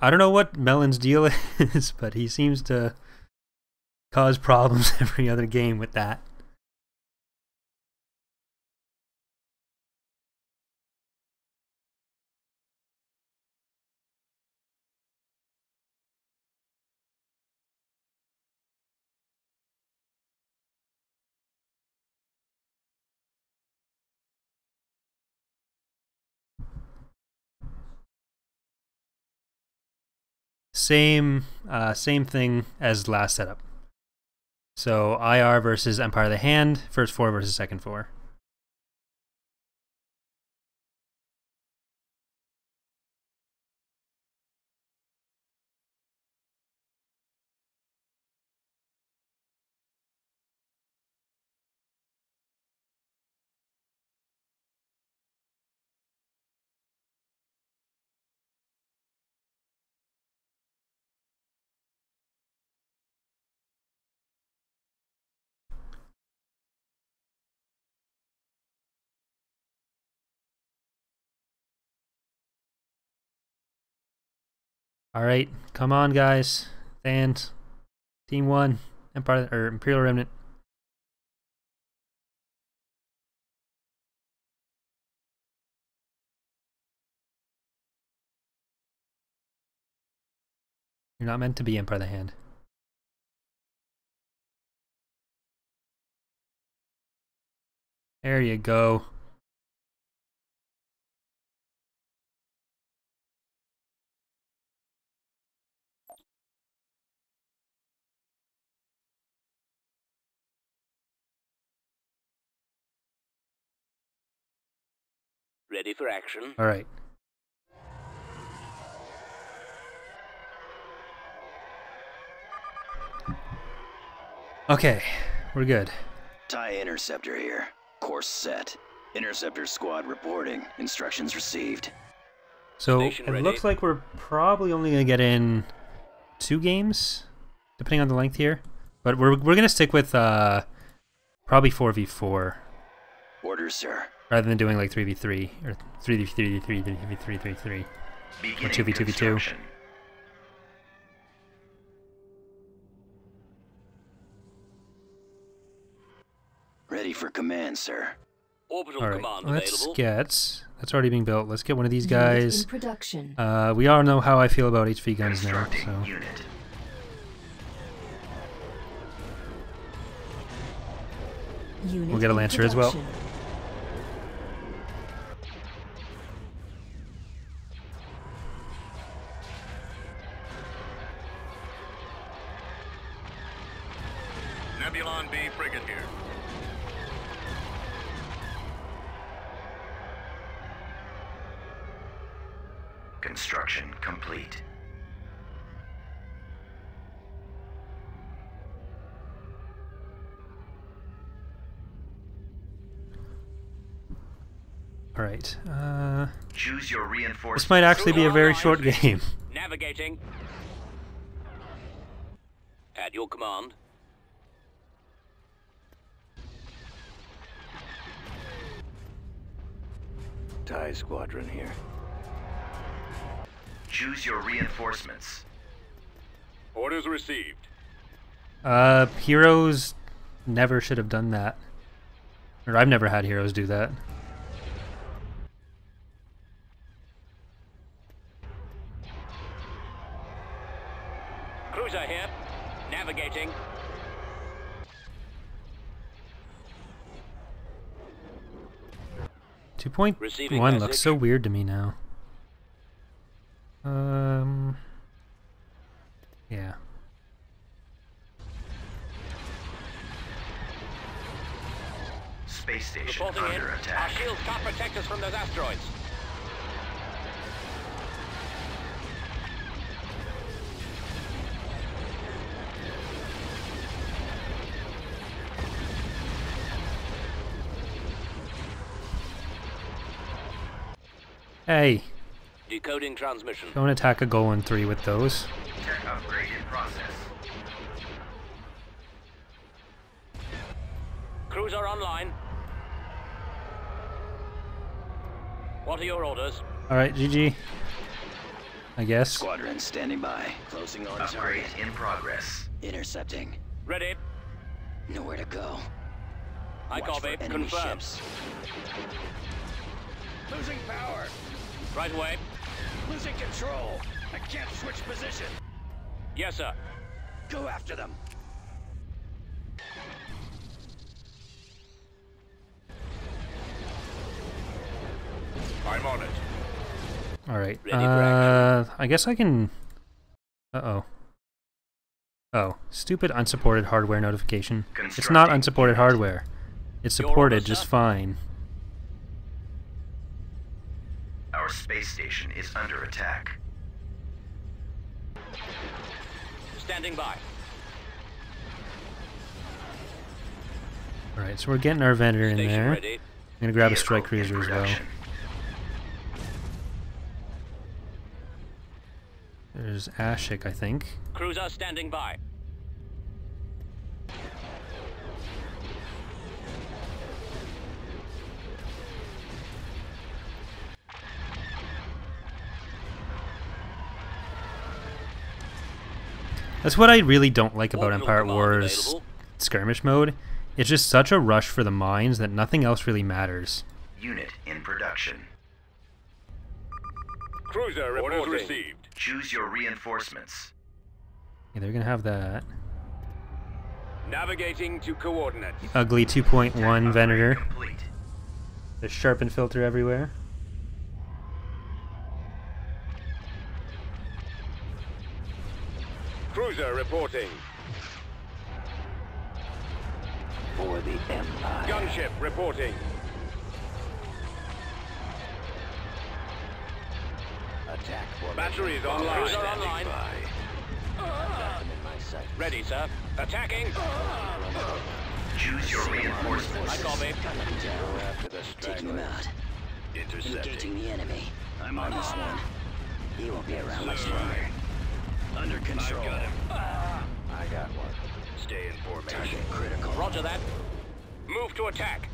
I don't know what Melon's deal is, but he seems to cause problems every other game with that. Same thing as last setup. So IR versus Empire of the Hand, first 4 versus second 4. All right, come on, guys. Fans, Team 1, Empire or Imperial Remnant. You're not meant to be Empire of the Hand. There you go. Ready for action. All right. Okay, we're good. TIE Interceptor here. Course set. Interceptor squad reporting. Instructions received. So Station it ready. looks like we're probably only gonna get in 2 games, depending on the length here. But we're gonna stick with probably 4v4 Orders, sir. rather than doing like 3v3 or 3v3, 3v3, or 2v2v2. Ready for command, sir. Orbital All right, command let's available. get. That's already being built. Let's get one of these Unit guys. in production. We all know how I feel about HV guns now, so. Unit. Unit We'll get a in Lancer as well. production. Nebulon B frigate here. Construction complete. All right. Choose your reinforcements. This might actually be a very Online. short game. Navigating. At your command. TIE squadron here. Choose your reinforcements. Orders received. Heroes never should have done that. Or I've never had heroes do that. Cruiser here. Navigating. Receiving 2.1 message. looks so weird to me now. Yeah. Space station Reporting in. under Our attack. shields can't protect us from those asteroids. Hey, Decoding transmission. don't attack a goal in 3 with those. Tech upgrade in process. Cruiser online. What are your orders? Alright, GG. I guess. Squadron standing by. Closing on target. In progress. Intercepting. Ready. Nowhere to go. I Watch copy. for enemy Confirmed. ships. Losing power. Right away. Losing control. I can't switch position. Yes, sir. Go after them. I'm on it. Alright. Ready for action. I guess I can... Uh-oh. Oh, stupid unsupported hardware notification. It's not unsupported hardware. It's supported just fine. Our space station is under attack. Standing by. Alright, so we're getting our vendor in Station there. ready. I'm gonna grab a strike Vehicle in cruiser as well. production. There's Ashik, I think. Cruiser standing by. That's what I really don't like about Orbital Empire command Wars available. skirmish mode. It's just such a rush for the mines that nothing else really matters. Unit in production. Cruiser reporting. Orders received. Choose your reinforcements. Yeah, they're gonna have that Navigating to coordinates. ugly 2.1 Upgrade Venator. complete. There's sharpened filter everywhere. Cruiser reporting. For the Empire. Gunship reporting. Attack formation. Batteries online. Cruiser online. Got them in my sight. Ready, sir. Attacking. Choose your reinforcements. I copy. Got them down. After the Taking them out. Engaging the enemy. I'm on this one. He won't be around much longer. Under control. I got one. Stay in formation. Target critical. Roger that. Move to attack.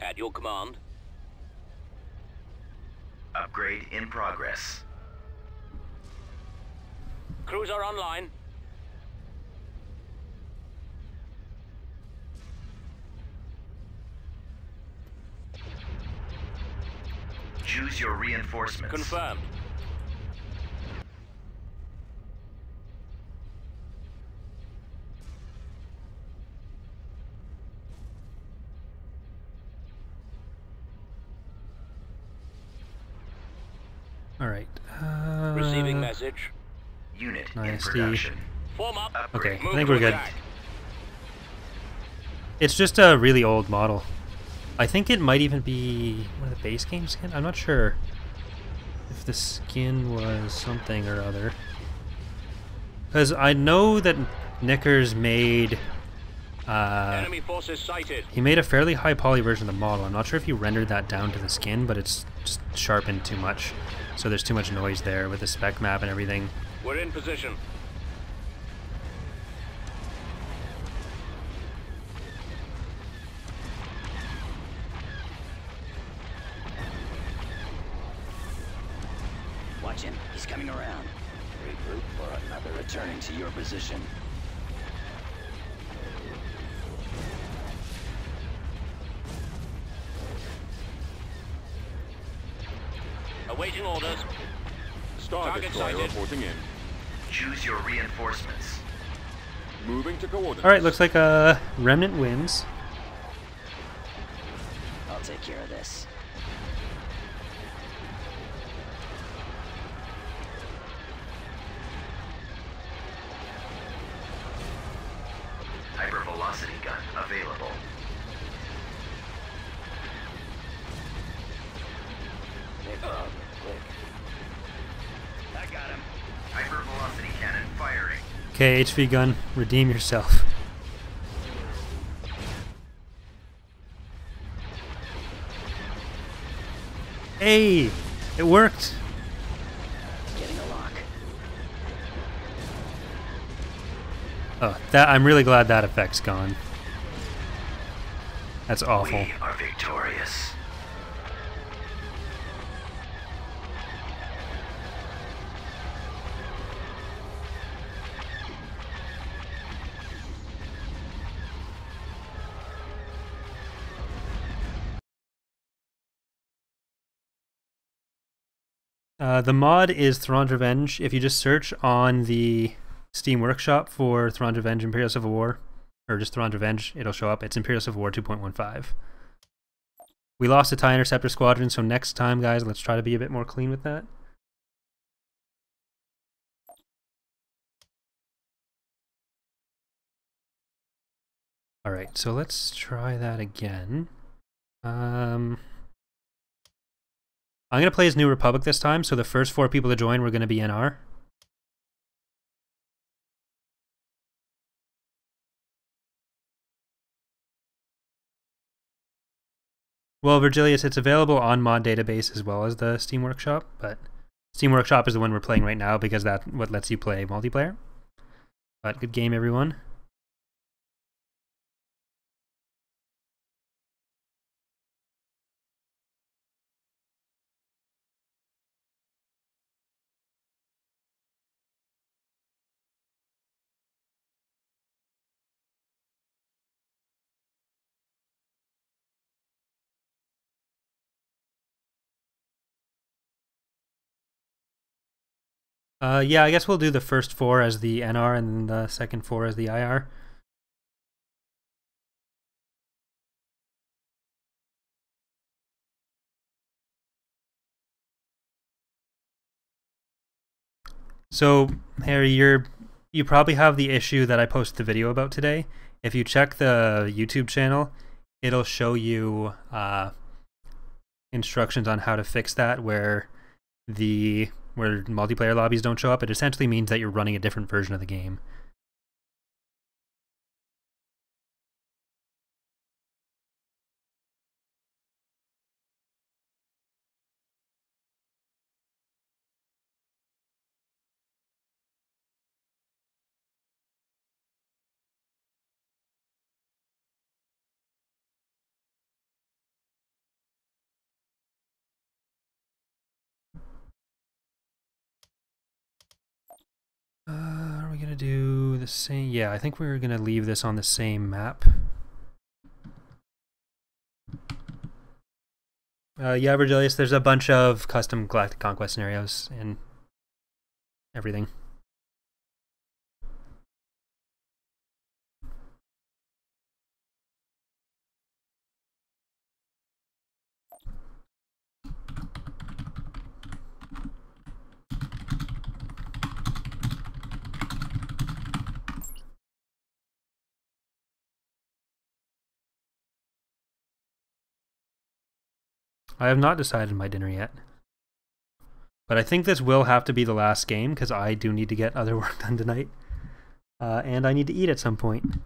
At your command. Upgrade in progress. Cruiser online. Choose your reinforcements. Confirmed. Alright. Receiving message. Unit in Nice, production. Form up. Upgrade. Okay, I Move think to we're good. attack. It's just a really old model. I think it might even be one of the base game skin. I'm not sure if the skin was something or other. Because I know that Knickers made... Enemy forces sighted. he made a fairly high poly version of the model. I'm not sure if he rendered that down to the skin, but it's just sharpened too much. So there's too much noise there with the spec map and everything. We're in position. Watch him. He's coming around. Regroup for another. Returning to your position. Awaiting orders. Star Target Destroyer sighted. reporting in. Choose your reinforcements. Moving to coordinates. Alright, looks like Remnant wins. I'll take care of this. Hypervelocity gun available. I got him. Hypervelocity cannon firing. Okay, HV gun, redeem yourself. Hey, it worked. Getting a lock. Oh, I'm really glad that effect's gone. That's awful. We are victorious. The mod is Thrawn's Revenge. If you just search on the Steam Workshop for Thrawn's Revenge Imperial Civil War, or just Thrawn's Revenge, it'll show up. It's Imperial Civil War 2.15. We lost a TIE Interceptor Squadron, so next time, guys, let's try to be a bit more clean with that. Alright, so let's try that again. I'm going to play as New Republic this time, so the first 4 people to join were going to be NR. Well, Virgilius, it's available on mod database as well as the Steam Workshop, but Steam Workshop is the one we're playing right now because that's what lets you play multiplayer. But good game, everyone. Yeah, I guess we'll do the first 4 as the NR and the second 4 as the IR. So, Harry, you probably have the issue that I posted the video about today. If you check the YouTube channel, it'll show you instructions on how to fix that where multiplayer lobbies don't show up. It essentially means that you're running a different version of the game. Are we gonna do the same? Yeah, I think we're gonna leave this on the same map. Yeah, Virgilius, there's a bunch of custom Galactic Conquest scenarios and everything. I have not decided my dinner yet. But I think this will have to be the last game because I do need to get other work done tonight. And I need to eat at some point.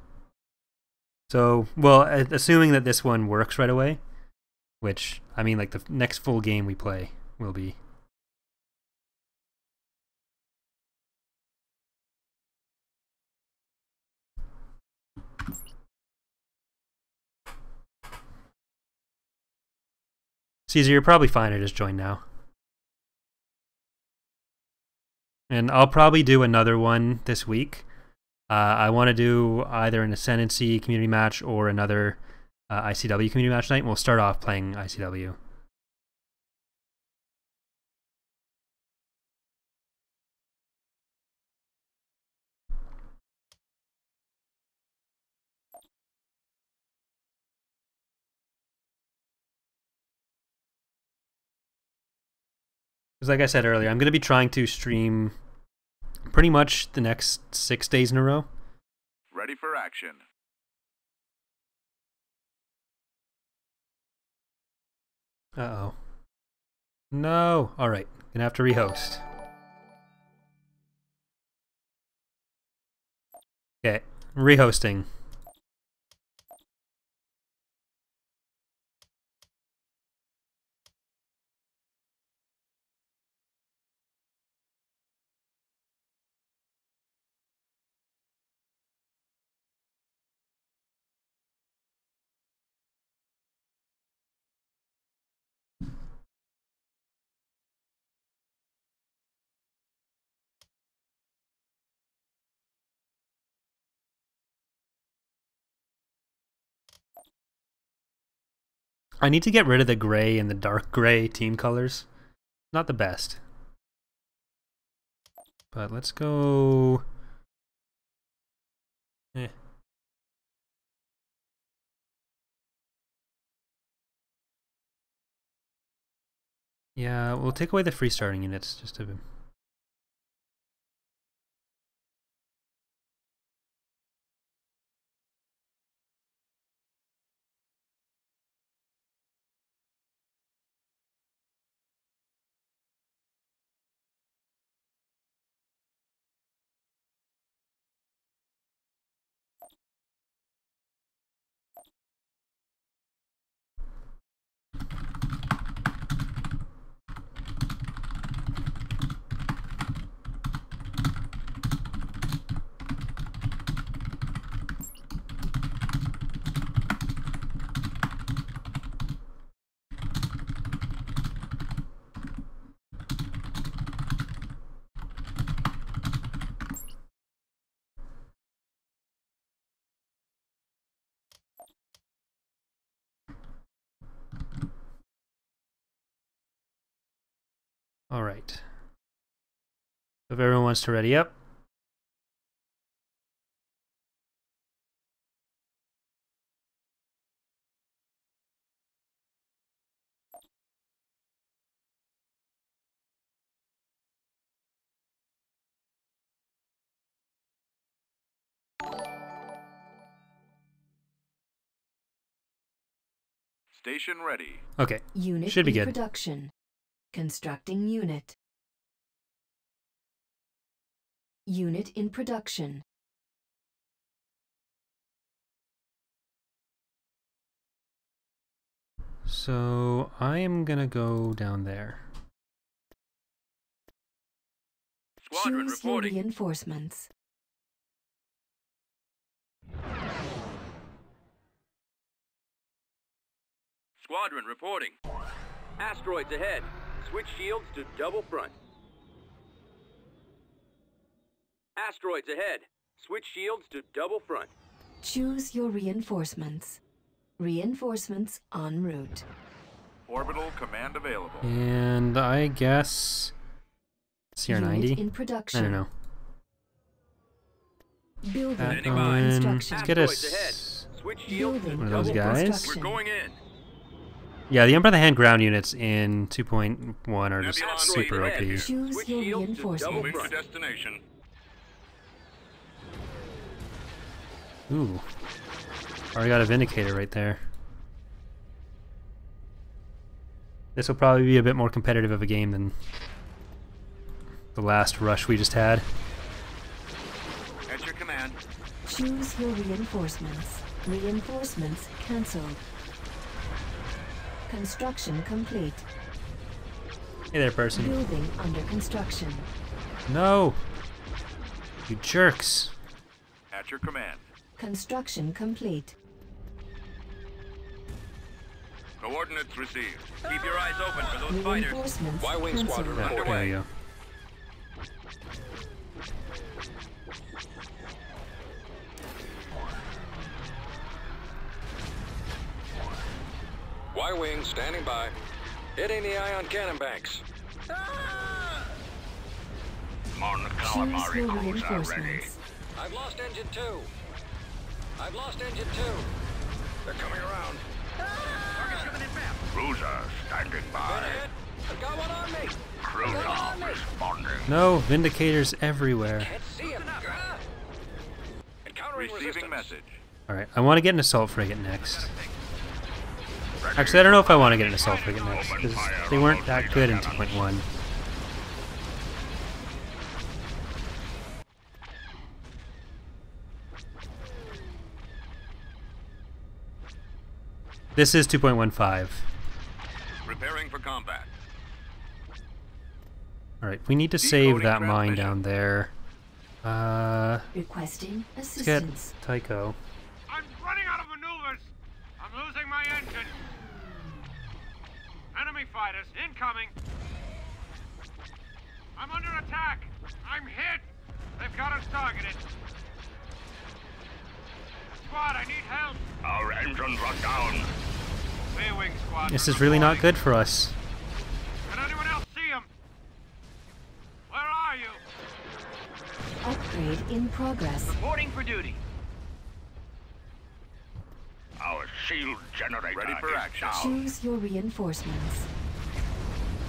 So, well, assuming that this one works right away, which, I mean, like the next full game we play will be. Caesar, you're probably fine. I just joined now. And I'll probably do another one this week. I want to do either an Ascendancy community match or another ICW community match night. And we'll start off playing ICW. Because like I said earlier, I'm going to be trying to stream pretty much the next 6 days in a row. Ready for action. Uh-oh. No. All right. Gonna have to rehost. Okay. Rehosting. I need to get rid of the gray and the dark gray team colors. Not the best. But let's go... Eh. Yeah, we'll take away the free starting units just to... Alright. If everyone wants to ready up. Station ready. Okay, Unit should be in good. production. Constructing unit. Unit in production. So I am gonna go down there. Squadron Choose your reporting. reinforcements. Squadron reporting. Asteroids ahead. Switch shields to double front. Asteroids ahead. Switch shields to double front. Choose your reinforcements. Reinforcements en route. Orbital command available. And I guess... CR90? Unit in I production. don't know. Building That Standing under by. going... construction. Let's get Asteroids ahead. us... Switch shields to Building One of those double under guys? front. We're construction. going in. Yeah, the Emperor of the Hand ground units in 2.1 are just Nebula super ahead. OP. Choose Switch your shields to reinforcements. double Moving to front. destination. Ooh. Already got a Vindicator right there. This will probably be a bit more competitive of a game than the last rush we just had. At your command. Choose your reinforcements. Reinforcements cancelled. Construction complete. Hey there, person. Building under construction. No! You jerks! At your command. Construction complete. Coordinates received. Keep your eyes open for those fighters. Reinforcements Y-wing squadron cancelled. Yeah, there underway. we go. Y-wing standing by. Hitting the ion cannon banks. Mon Choose your reinforcements. I've lost engine 2. I've lost engine 2. They're coming around. Cruiser standing by. Ahead. I've got one on me. Cruiser responding. No, Vindicators everywhere. Can't see him. Encountering Receiving resistance. message. Alright, I want to get an Assault Frigate next. Actually, I don't know if I want to get an Assault Frigate next, because they weren't that good in 2.1. This is 2.15. Preparing for combat. Alright, we need to save Decoding that mine transmission. down there. Requesting Let's get assistance. Tycho. I'm running out of maneuvers. I'm losing my engine. Enemy fighters incoming. I'm under attack. I'm hit. They've got us targeted. Squad, I need help. Our engines are down. Wing squad. This is really not good for us. Can anyone else see him? Where are you? in progress. Reporting for duty. Our shield generator Ready for is action. down. Choose your reinforcements.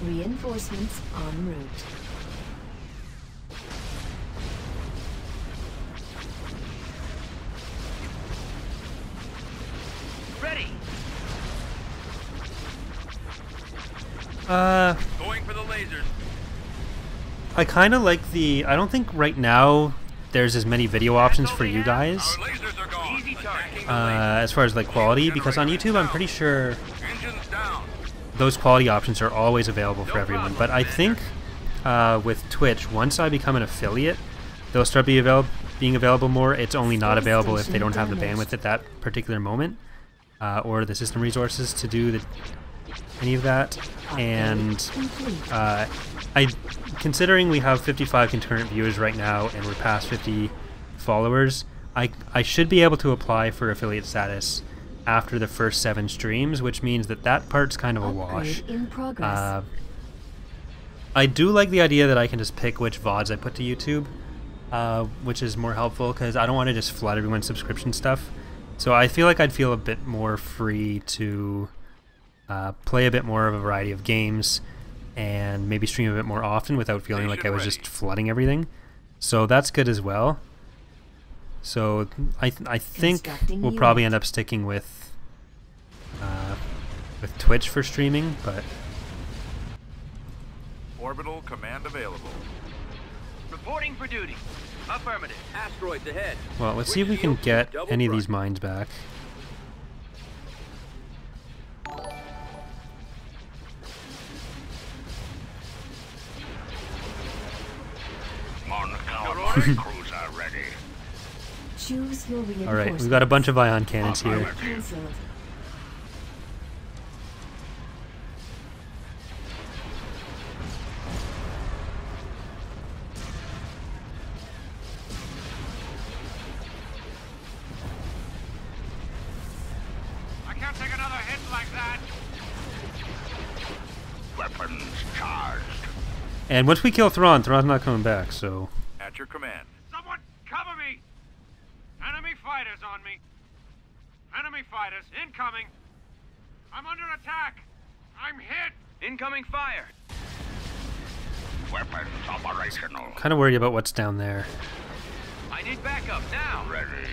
Reinforcements en route. Ready. Going for the lasers. I kind of like the... I don't think right now there's as many video options for you guys Our lasers are gone. Easy target. Attacking the lasers. as far as like quality, because on YouTube I'm pretty sure Engines down. those quality options are always available for everyone. But I think with Twitch, once I become an affiliate, they'll start being available more. It's only not available if they don't have the bandwidth at that particular moment, or the system resources to do any of that. And considering we have 55 concurrent viewers right now and we're past 50 followers, I should be able to apply for affiliate status after the first 7 streams, which means that part's kind of a wash. In progress. I do like the idea that I can just pick which VODs I put to YouTube, which is more helpful because I don't want to just flood everyone's subscription stuff. So I feel like I'd feel a bit more free to play a bit more of a variety of games and maybe stream a bit more often without feeling like I was just flooding everything. So that's good as well. So I think we'll probably end up sticking with Twitch for streaming, but Orbital command available. Reporting for duty. Affirmative. Asteroids ahead. well, let's see if we can get any of these mines back. Cruiser ready. Choose your reinforcements. Alright, we've got a bunch of ion cannons here. Cancelled. I can't take another hit like that. Weapons charged. And once we kill Thrawn's not coming back, so... At your command. Someone cover me! Enemy fighters on me. Enemy fighters incoming. I'm under attack. I'm hit. Incoming fire. Weapons operational. Kind of worried about what's down there. I need backup now. Ready.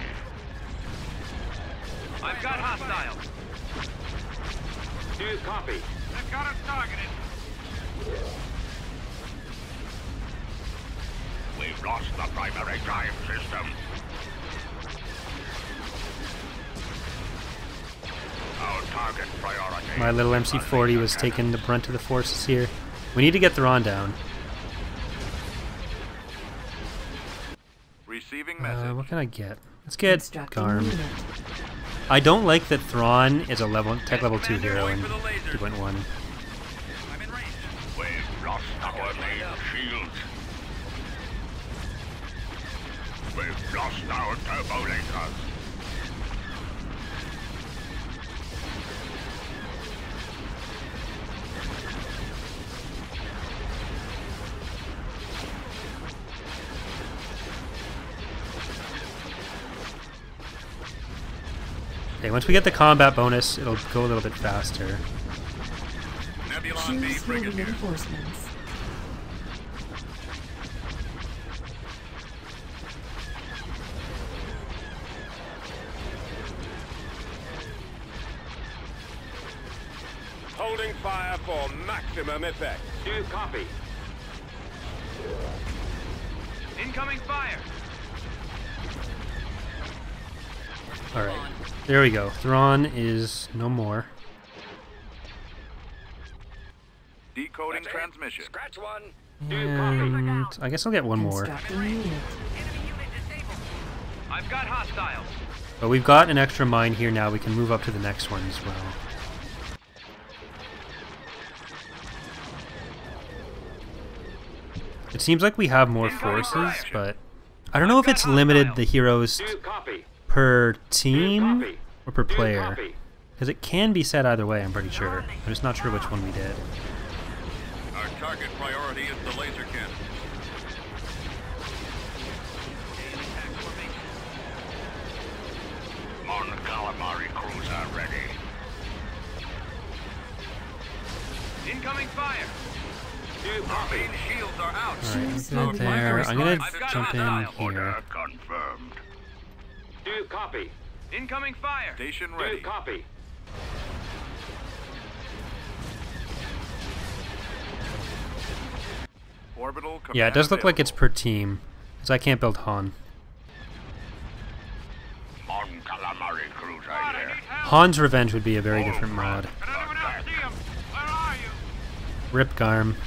I've got hostiles. Do you copy? They've got us targeted. We've lost the primary drive system. Our target priority. My little MC-40 was taking the brunt of the forces here. We need to get Thrawn down. Receiving message. What can I get? Let's get Constructing Garm. unit. I don't like that Thrawn is a tech level 2 hero in 2.1. I'm in range. We've lost our main shields. We've lost our turbo lasers. Okay, once we get the combat bonus, it'll go a little bit faster. Nebulon B Choose your frigate here. reinforcements. Holding fire for maximum effect. Do you copy? Incoming fire. Alright, there we go. Thrawn is no more. Decoding transmission. Scratch one. And I guess I'll get one more. Constructing unit. I've got hostiles. But we've got an extra mine here now. We can move up to the next one as well. It seems like we have more forces, but I don't know if it's limited the heroes per team or per player. Because it can be set either way, I'm pretty sure. I'm just not sure which one we did. Our target priority is the laser cannon. On calamari cruiser ready. Incoming fire. Our main shields are out. Alright, I'm there. I'm gonna jump in here. Order confirmed. Do you copy? Incoming fire. Station ready. Do you copy? Orbital command Yeah, it does look like it's per team, because I can't build Han. On calamari cruiser God, I here. need help. Han's Revenge would be a very different mod. Can anyone else see him? Where are you? Rip Garm.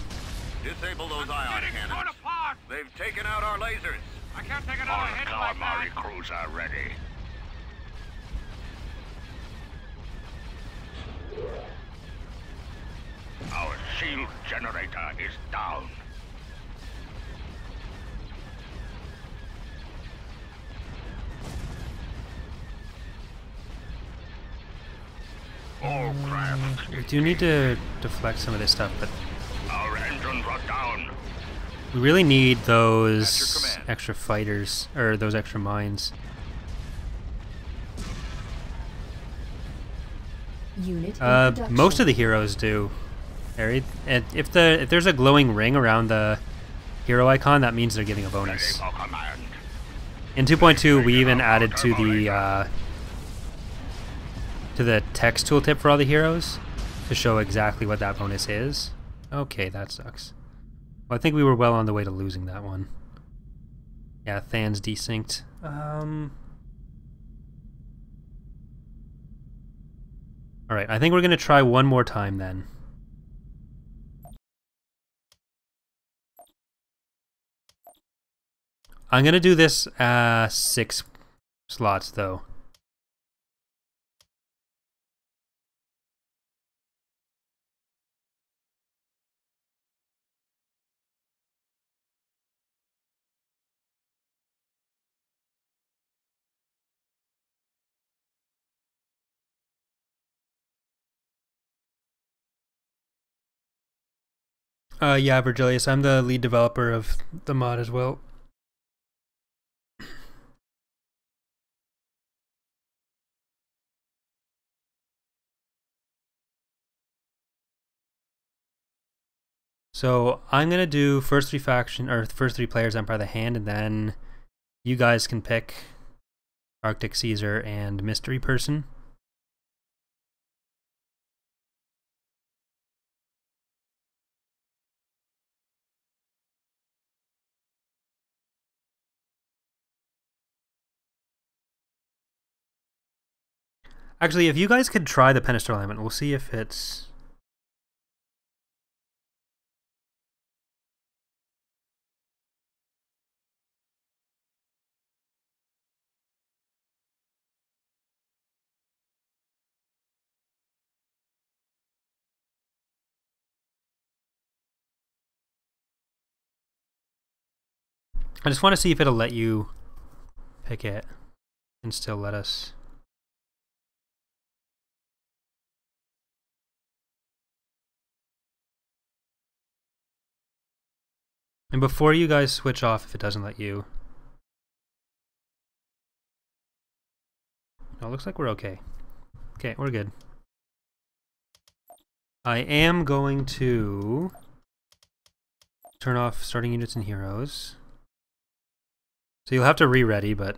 Disable those ion Getting torn cannons. apart. They've taken out our lasers. I can't take another On hit like that. calamari cruiser ready. Our shield generator is down. All craft. We do need to deflect some of this stuff, but Our engines are down. we really need At your those command. extra fighters, or those extra mines. Unit in production. Most of the heroes do. Harry, and if there's a glowing ring around the hero icon, that means they're getting a Ready bonus. for command. In 2.2, we even added to the text tooltip for all the heroes to show exactly what that bonus is. Okay, that sucks. Well, I think we were well on the way to losing that one. Yeah, Than's desynced. Alright, I think we're going to try one more time then. I'm going to do this 6 slots though. Yeah, Virgilius, I'm the lead developer of the mod as well. So I'm gonna do first 3 players Empire the Hand, and then you guys can pick Arctic Caesar and Mystery Person. Actually, if you guys could try the Pentastar alignment, we'll see if it's... I just want to see if it'll let you pick it and still let us... And before you guys switch off, if it doesn't let you... No, it looks like we're okay. Okay, we're good. I am going to turn off starting units and heroes. So you'll have to re-ready, but...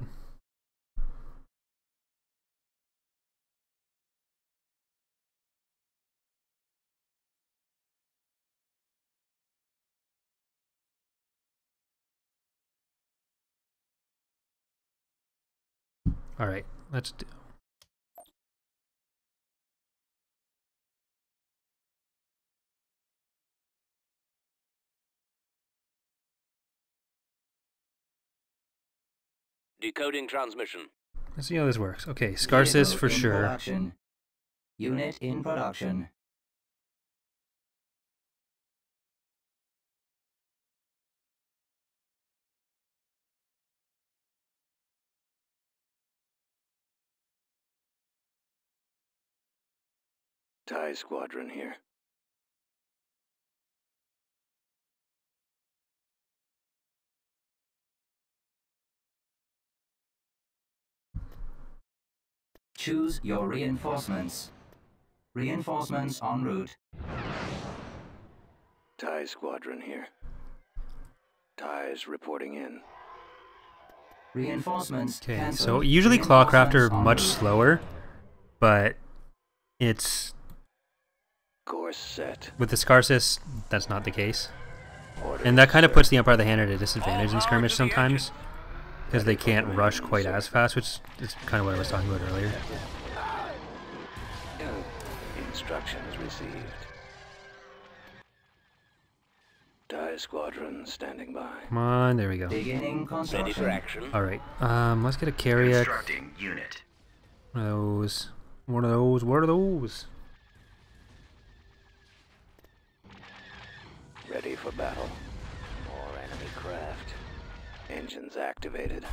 Alright, let's do... Decoding transmission. Let's see how this works. Okay, Scarsis for sure. Production. Unit in production. TIE Squadron here. Choose your reinforcements. Reinforcements en route. TIE Squadron here. TIE's reporting in. Reinforcements Okay, cancelled. so usually Clawcraft are Reinforcements en much route. slower, but it's Course set. with the Scarsis, that's not the case. Order. And that kind of puts the Empire of the Hand at a disadvantage in skirmish sometimes, because they can't rush quite as fast, which is kind of what I was talking about earlier. Instructions received. TIE Squadron standing by. Come on, there we go. Beginning construction. Ready for action. Alright, let's get a carrier. Constructing unit. One of those. One of those. What are those? Ready for battle. More enemy craft. Engines activated.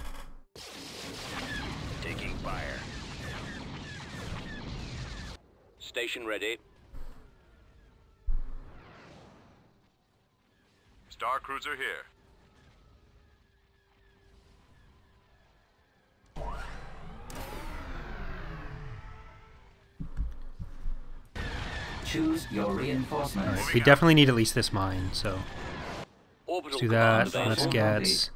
Taking fire. Station ready. Star Cruiser here. Choose your reinforcements. Alright, we definitely need at least this mine, so Orbital let's do command that. available. Let's get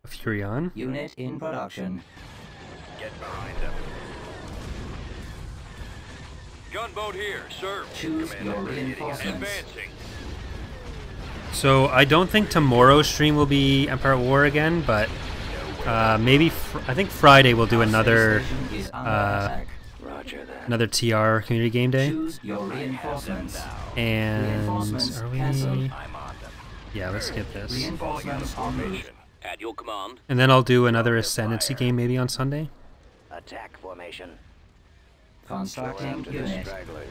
a Furion. Unit in production. Get behind them. Gunboat here, sir. Choose your reinforcements. Advancing. So I don't think tomorrow's stream will be Empire at War again, but maybe I think Friday we'll do another Station is under attack. Roger that. another TR Community Game Day. Choose your reinforcements. And Reinforcements are we? cancelled. I'm on them. Yeah, let's get this. Reinforcements en route. At your command. And then I'll do another Ascendancy game maybe on Sunday. Attack formation. Constructing unit. Stragglers.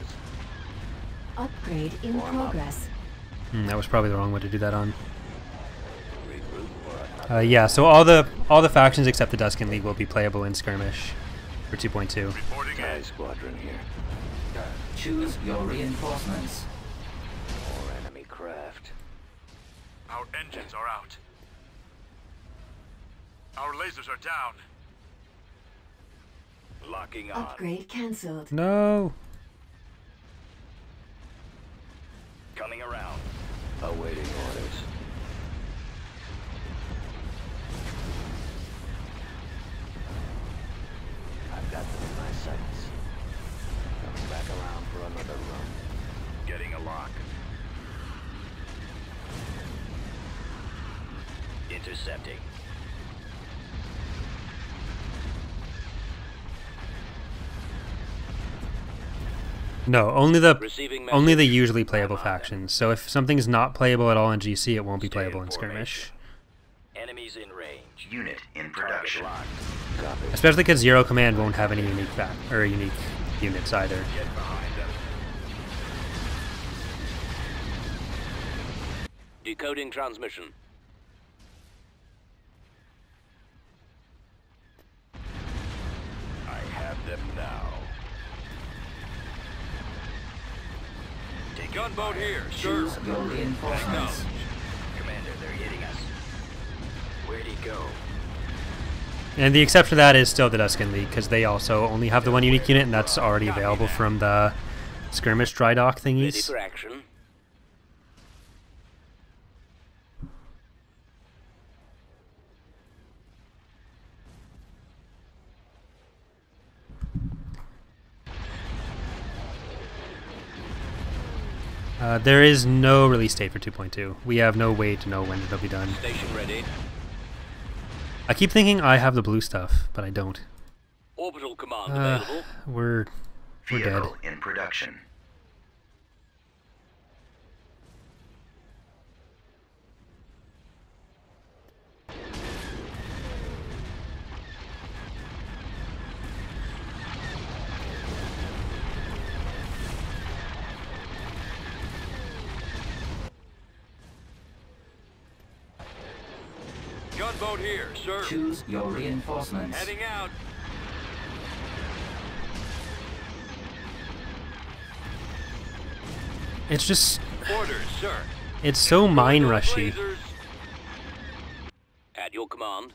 Upgrade in progress. That was probably the wrong way to do that on. Regroup for a Yeah, so all the factions except the Duskin League will be playable in skirmish for 2.2. Reporting TIE in. Squadron here. Choose your reinforcements. More enemy craft. Our engines are out. Our lasers are down. Locking on. Upgrade cancelled. No. Coming around. Awaiting orders. I've got them in my sights. Coming back around for another run. Getting a lock. Intercepting. No, Receiving only the message. usually playable factions. So if something's not playable at all in GC, it won't be playable in skirmish. Enemies in range. Unit in Target production. locked. Copy. Especially because Zero Command won't have any unique unique units either. Get behind them. Decoding transmission. I have them now. Take gunboat here, sir. Choose your reinforcements. Commander, they're hitting us. Where'd he go? And the exception to that is still the Duskin League, because they also only have the one unique unit, and that's already available from the skirmish dry dock Ready thingies. for action. There is no release date for 2.2. We have no way to know when it'll be done. Station ready. I keep thinking I have the blue stuff, but I don't. Orbital command available. We're dead. Vehicle in production. Gunboat here, sir. Choose your reinforcements. Heading out. It's just, Orders, sir. it's so mine Those rushy. lasers. At your command.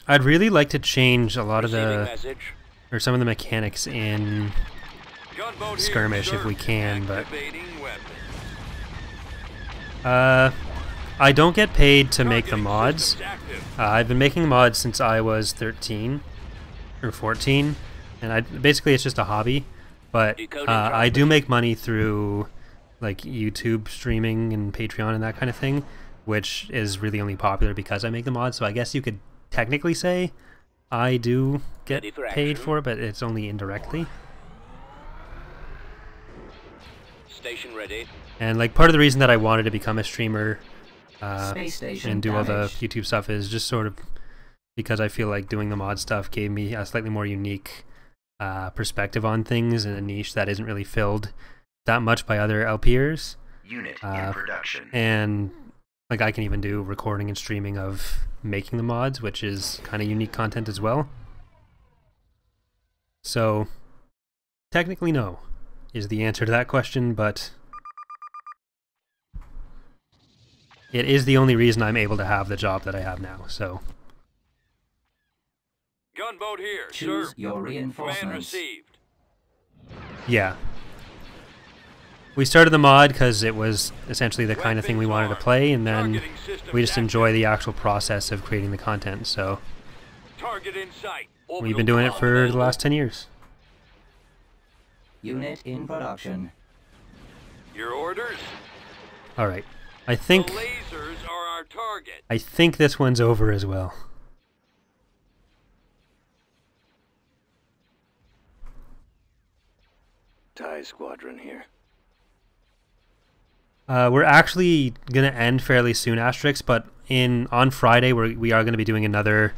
I'd really like to change a lot of Receiving the, message. or some of the mechanics in Gunboat here, skirmish sir. if we can, but Activating weapon. I don't get paid to make the Targeting mods. systems active. I've been making mods since I was 13 or 14, and basically it's just a hobby. But I do make money through like YouTube streaming and Patreon and that kind of thing, which is really only popular because I make the mods. So I guess you could technically say I do get paid for it, but it's only indirectly. Station ready. And like part of the reason that I wanted to become a streamer Space station and do all the damaged. YouTube stuff is just sort of because I feel like doing the mod stuff gave me a slightly more unique perspective on things in a niche that isn't really filled that much by other LPers. Unit in production. And like I can even do recording and streaming of making the mods, which is kind of unique content as well. So technically no is the answer to that question, but it is the only reason I'm able to have the job that I have now, so. Gunboat here, Choose sir. your Command reinforcements. received. Yeah. We started the mod because it was essentially the kind of thing we wanted to play, and then Targeting systems we just active. enjoy the actual process of creating the content, so Target in sight. we've been doing it for the last 10 years. Unit in production. Your orders? Alright. I The think lasers are our target. this one's over as well. TIE Squadron here. We're actually gonna end fairly soon, Asterix, but on Friday we are gonna be doing another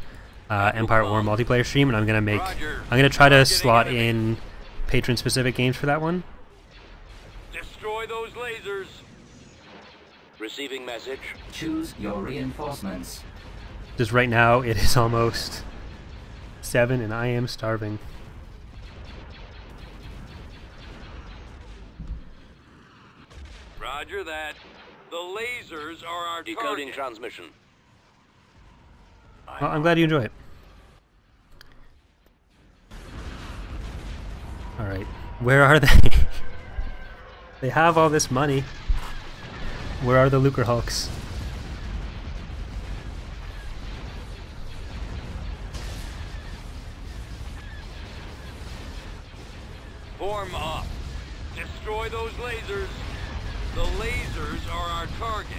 Empire at War multiplayer stream, and I'm gonna try to slot in patron specific games for that one. Destroy those lasers. Receiving message. Choose your reinforcements. Just right now it is almost 7 and I am starving. Roger that. The lasers are our Decoding target. transmission. Well, I'm glad you enjoy it. Alright, where are they? They have all this money. Where are the Lucre Hulks? Form up. Destroy those lasers. The lasers are our target.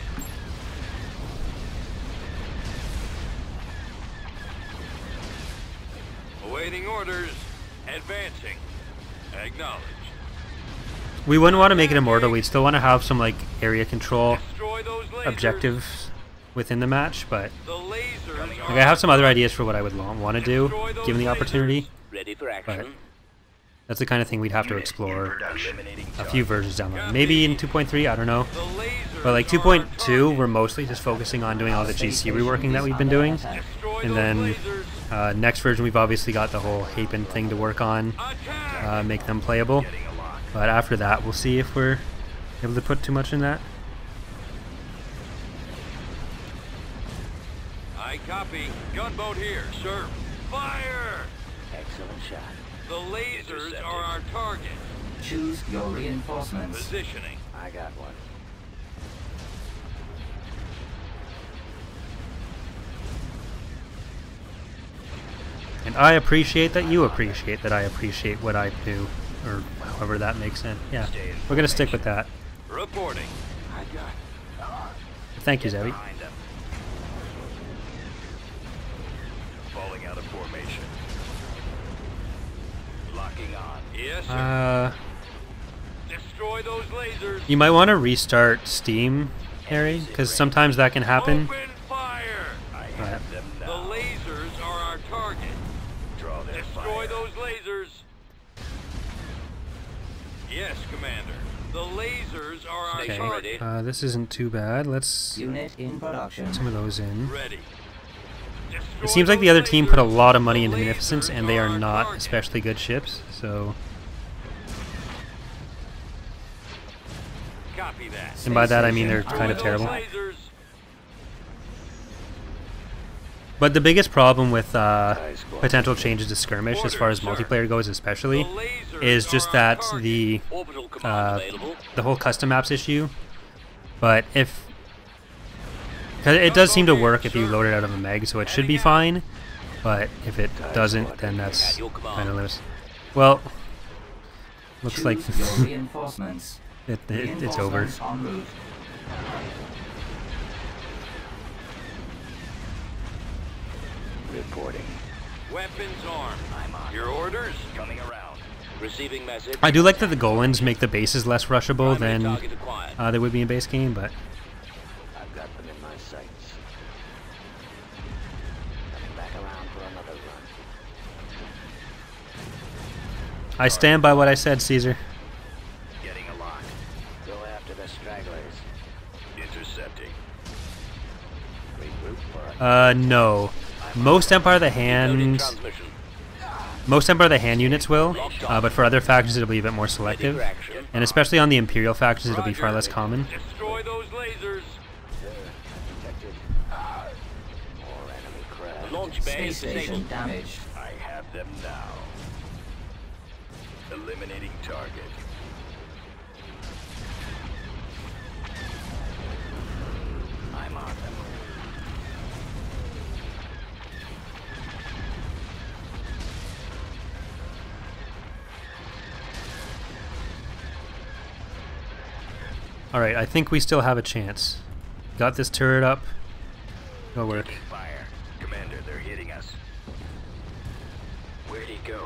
Awaiting orders. Advancing. Acknowledged. We wouldn't want to make it immortal. We'd still want to have some like area control Destroy those lasers. objectives within the match, but The lasers are like, I have some other ideas for what I would want to do, Destroy those given the opportunity. Ready for But action. that's the kind of thing we'd have to Unit in explore production. a few versions down the line. Maybe in 2.3, I don't know. The lasers But like are our 2.2, target. we're mostly just focusing on doing all the GC reworking that we've been doing. Destroy And those then lasers. next version, we've obviously got the whole Hapen thing to work on, Attack. make them playable. But after that, we'll see if we're able to put too much in that. I copy. Gunboat here, sir. Fire! Excellent shot. The lasers Intercepted. are our target. Choose your reinforcements. Positioning. I got one. And I appreciate that you appreciate that I appreciate what I do, or however that makes sense. Yeah, we're gonna stick with that. Reporting. I got. Thank you, Zebi. Behind them. Falling out of formation. Locking on. Yes, sir. Destroy those lasers. You might want to restart Steam, Harry, because sometimes that can happen. Open fire. I Right. have them The now. lasers are our target. Draw their Destroy fire. those lasers. Yes, Commander. The lasers are our Okay, target. this isn't too bad. Let's Unit in production. put some of those in. Ready. Destroy It seems like the those other team put a lasers. lot of money The into Beneficence, lasers and they are our not target. especially good ships, so... Copy that. And by that I mean they're Destroy kind of those terrible. lasers. But the biggest problem with potential changes to skirmish, as far as multiplayer goes especially, is just that the whole custom maps issue. But if... Because it does seem to work if you load it out of a meg, so it should be fine. But if it doesn't, then that's kind of loose. Well, looks like reinforcements. it's over. En route. Reporting. Weapons armed. Your orders? Coming around. Receiving message. I do like that the Golans make the bases less rushable Primary than target acquired. they would be in base game, but I've got them in my sights. Coming back around for another run. I stand by what I said, Caesar. Getting a lock. Go after the stragglers. Intercepting. Regroup for a No. Most Empire of the Hand... Transmission. Most Empire of the Hand units will, but for other factions it'll be a bit more selective. And especially on the Imperial factions it'll be far less common. Destroy those lasers. detected. More enemy craft. Launch bay Space station disabled. damaged. I have them now. Eliminating target. I'm on them. Alright, I think we still have a chance. Got this turret up. It'll work. Taking fire. Commander, they're hitting us. Where'd he go?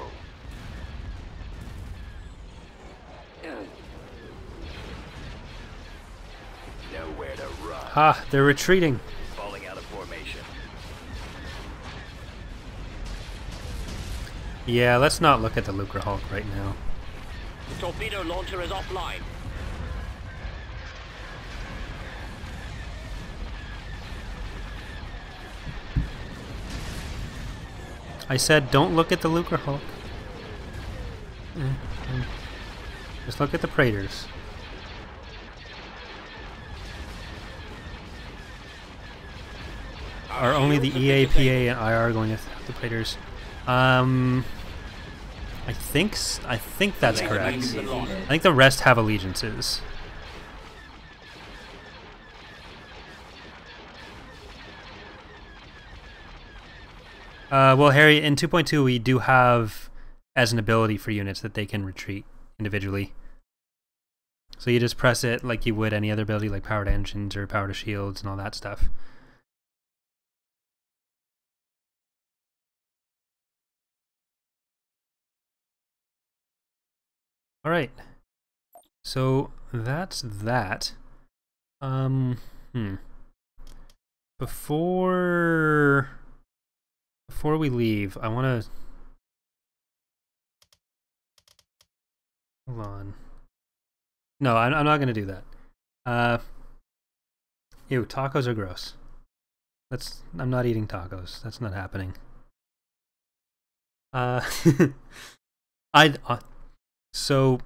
Nowhere to run. Ha! They're retreating. Falling out of formation. Yeah, let's not look at the Lucre Hulk right now. The torpedo launcher is offline. I said don't look at the Lucre Hulk. Just look at the Praetors. Are only the EA, PA, and IR going with the Praetors? I think that's correct. I think the rest have allegiances. Well, Harry, in 2.2 we do have as an ability for units that they can retreat individually. So you just press it like you would any other ability, like power to engines or power to shields and all that stuff. Alright. So that's that. Before we leave, I want to... Hold on. No, I'm not going to do that. Ew, tacos are gross. I'm not eating tacos. That's not happening. So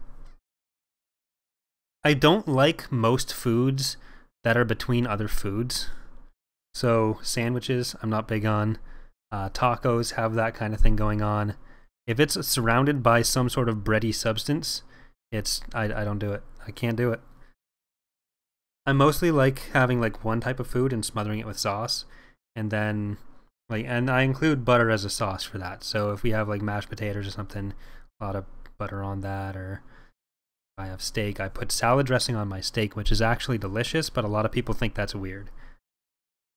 I don't like most foods that are between other foods. So sandwiches, I'm not big on. Tacos have that kind of thing going on. If it's surrounded by some sort of bready substance, I don't do it. I can't do it. I mostly like having like one type of food and smothering it with sauce, and then and I include butter as a sauce for that. So if we have like mashed potatoes or something, a lot of butter on that, or if I have steak, I put salad dressing on my steak, which is actually delicious, but a lot of people think that's weird.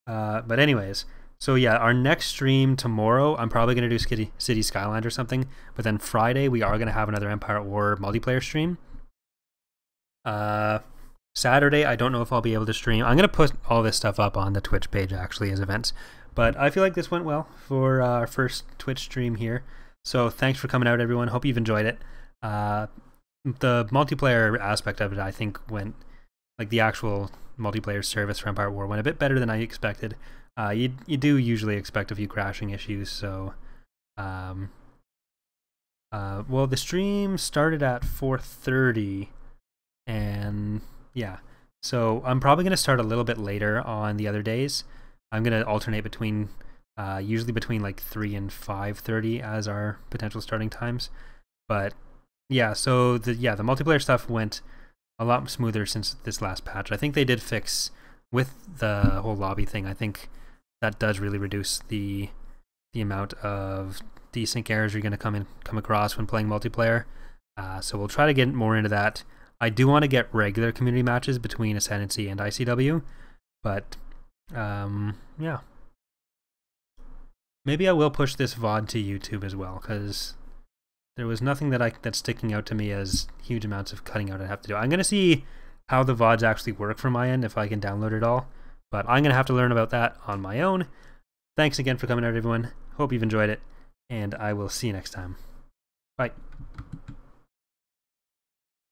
But anyways, so yeah, our next stream tomorrow, I'm probably going to do City Skylines or something, but then Friday we are going to have another Empire at War multiplayer stream. Saturday, I don't know if I'll be able to stream. I'm going to put all this stuff up on the Twitch page actually as events, but I feel like this went well for our first Twitch stream here. So thanks for coming out, everyone. Hope you've enjoyed it. The multiplayer aspect of it, I think, went, like the actual multiplayer service for Empire at War went a bit better than I expected. You do usually expect a few crashing issues, so well, the stream started at 4:30, and yeah, so I'm probably going to start a little bit later on the other days. I'm going to alternate between usually between like 3 and 5:30 as our potential starting times. But yeah, so the multiplayer stuff went a lot smoother since this last patch. I think they did fix with the whole lobby thing. I think that does really reduce the amount of desync errors you're going to come across when playing multiplayer. So we'll try to get more into that. I do want to get regular community matches between Ascendancy and ICW, but yeah. Maybe I will push this VOD to YouTube as well, because there was nothing that's sticking out to me as huge amounts of cutting out I have to do. I'm going to see how the VODs actually work from my end, if I can download it all, but I'm going to have to learn about that on my own. Thanks again for coming out, everyone. Hope you've enjoyed it, and I will see you next time. Bye.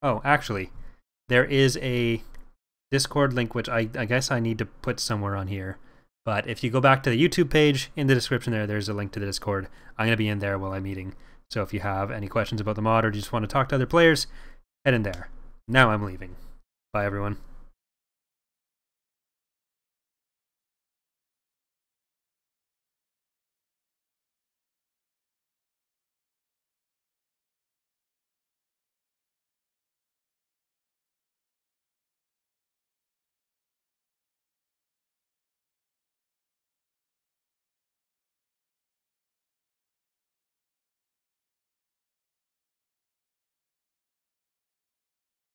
Oh, actually, there is a Discord link, which I guess I need to put somewhere on here. But if you go back to the YouTube page, in the description there's a link to the Discord. I'm going to be in there while I'm eating. So if you have any questions about the mod or you just want to talk to other players, head in there. Now I'm leaving. Bye, everyone.